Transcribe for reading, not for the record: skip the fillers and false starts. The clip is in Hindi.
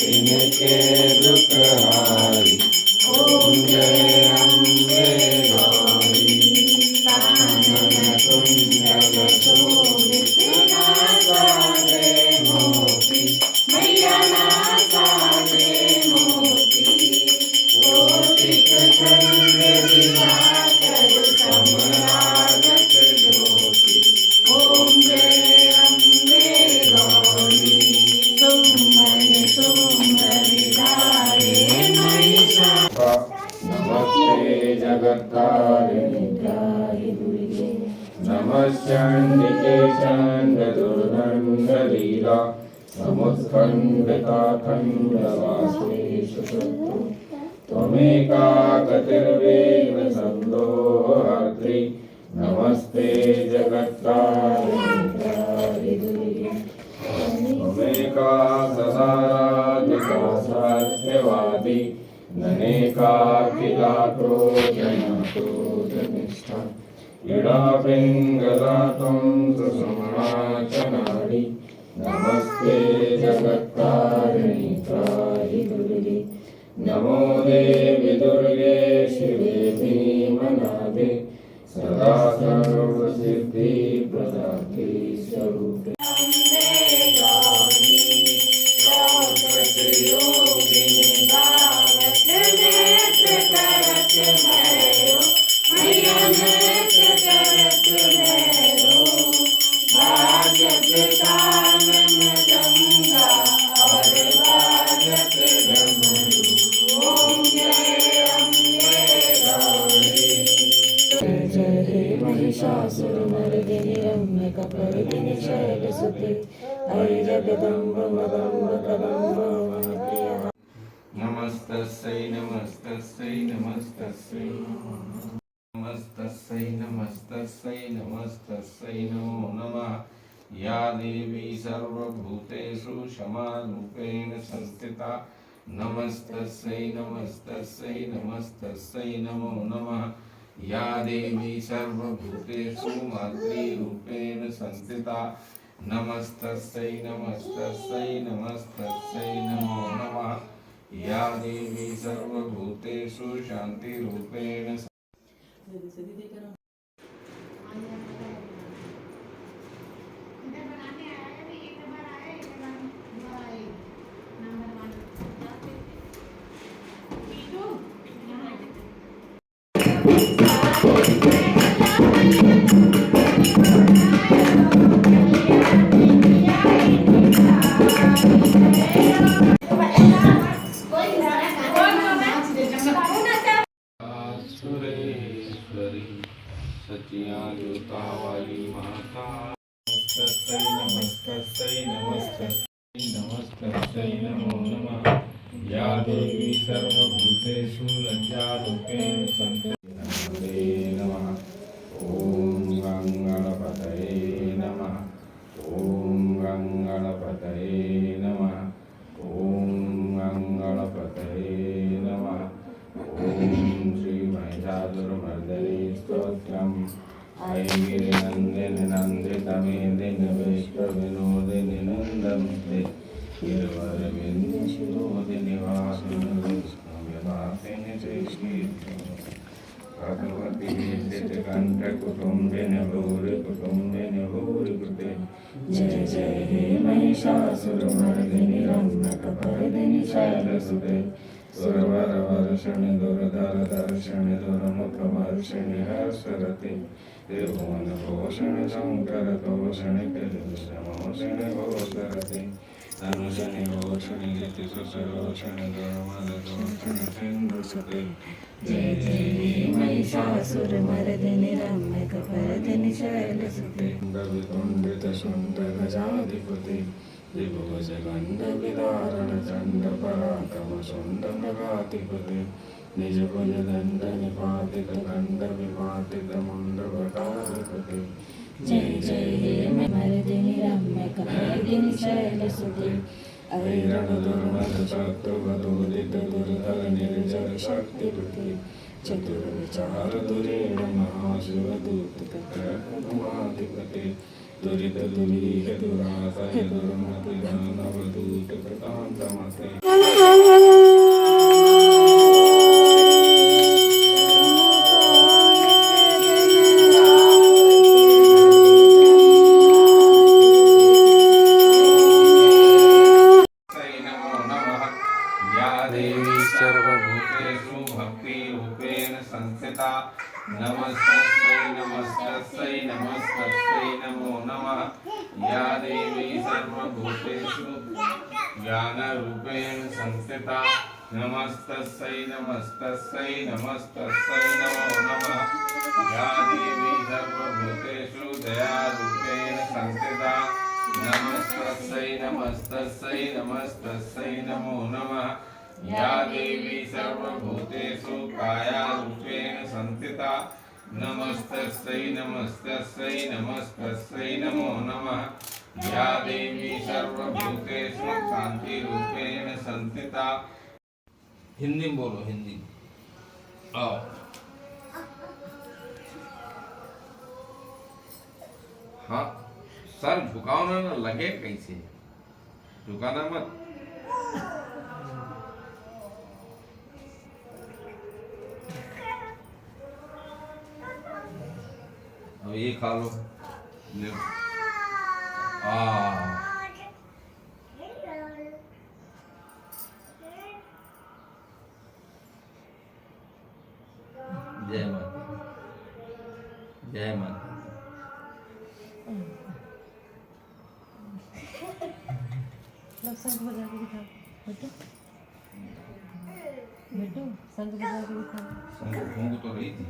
इनके दुखहारी। ओम जय अम्बे गौरी। कानन कुंडल शोभित नासा रे मोती। मैया नासा रे मोती। कोटिक चंद्र दिवाकर समरागत ज्योति। ओम जय अम्बे गौरी। सुमन सुंदरी धारे महिषा। नमस्ते जगत्तारिणी त्राहि दुर्गे। नमश्चण्डिके चण्डदुर्दण्डलीला। समुत्खण्डिता खण्डवासेषु शत्रु। त्वमेका गतिर्वेद संदोहर्त्री। नमस्ते जगत्तारिणी त्राहि दुर्गे। त्वमेका सदाराधिका सत्यवादी। ननेकाखिला क्रोधनिष्ठा। इडा पिङ्गला त्वं सुषुम्ना च नाडी। नमस्ते जगत्तारिणी त्राहि दुर्गे। नमो देवी दुर्गे शिवे भीमनादे। सदा सर्वसिद्धि प्रदात्री स्वरूपे। महिषासुरमर्दिनि रम्यकपर्दिनि शैलसुते। अयि जगदम्ब मदम्ब कदम्ब वनप्रिया। नमस्तस्यै नमस्तस्यै नमस्तस्यै नमस्तस्यै नमस्तस्यै नमस्तस्यै नमो नमः। या देवी सर्वभूतेषु क्षमारूपेण संस्थिता। नमस्तस्यै नमस्तस्यै नमस्तस्यै नमो नमः। या देवी सर्वभूतेषु मातृरूपेण संस्थिता। नमस्तस्यै नमस्तस्यै नमस्तस्यै नमो नमः। या देवी सर्वभूतेषु शान्तिरूपेण। सचियायुता वाली माता। नमस्तस्यै नमस्तस्यै नमस्तस्यै नमस्तस्यै नमो नमः। या देवी सर्वभूतेषु लज्जारूपेण संस्थिता। नमस्ते नमः। ओम गं गणपतये नमः। ओम गं गणपतये नमः। ओम गं गणपतये नमः। ओम श्री महिषासुरमर्दिनी स्तोत्रम्। ऐं गिरिनन्दिनि नन्दितमेदिनि विश्वविनोदिनि नन्दन्ते। गिरिवरविन्ध्यशिरोदिनि वासिनि श्रीकीर्ति। भगवती कंठकुटुम्बिनि भूरि कुटुम्बिनि भूरि कृते। जय जय हे महिषासुरमर्दिनि रम्यकपर्दिनि शैलसुते। सुरवरवर्षिणि दुर्धर दर्शिणि दुर्मुखवर्षिणि हर्षरते। त्रिभुवनभूषणि शङ्करतोषिणि किरीटमोषिणि घोषरते। धनुषिणि घोषिणि गितिसुषरोषिणि दुर्मददोषिणि सिन्धुसुते। जय जय हे महिषासुरमर्दिनि रम्यकपर्दिनि शैलसुते। वितुण्डितशुण्डगजाधिपते। त्रिभुजगण्डविदारणचण्डपराक्रमशुण्डमृगाधिपते। निजभुजदण्डनिपातितखण्डविपातितमुण्डभटाधिपते। जय जय हे मर्दिनि रम्यकपर्दिनि शैलसुते। ऐरणदुर्मदशत्रुवदोदितदुर्धर निर्जर शक्तिपते। चतुर्विचारधुरेण महाशिवदूतकर्कमाधिपते। दुरितदुरीह दुरासह दुर्मतिदानवदूतकृतान्तमते। संस्थिता नमस्तस्यै नमस्तस्यै नमस्तस्यै नमो नमः या देवी सर्वभूतेषु ज्ञानरूपेण संस्थिता नमस्तस्यै नमस्तस्यै नमस्तस्यै नमो नमः या देवी सर्वभूतेषु दयारूपेण संस्थिता नमस्तस्यै नमस्तस्यै नमस्तस्यै नमो नमः या देवी सर्वभूतेषु कायारूपेण संस्थिता नमस्तस्यै नमस्तस्यै नमस्तस्यै नमो नमः या देवी सर्वभूतेषु शांतिरूपेण संस्थिता। हिंदी में बोलो, हिंदी आओ। हाँ सर झुकाओ ना, लगे कैसे, झुकाना मत। अब ये खा लो, ले जय माता, जय माता। शंख बजा के दिखाओ बेटू, बेटू शंख बजा के दिखाओ। शंख फूंक तो रही थी।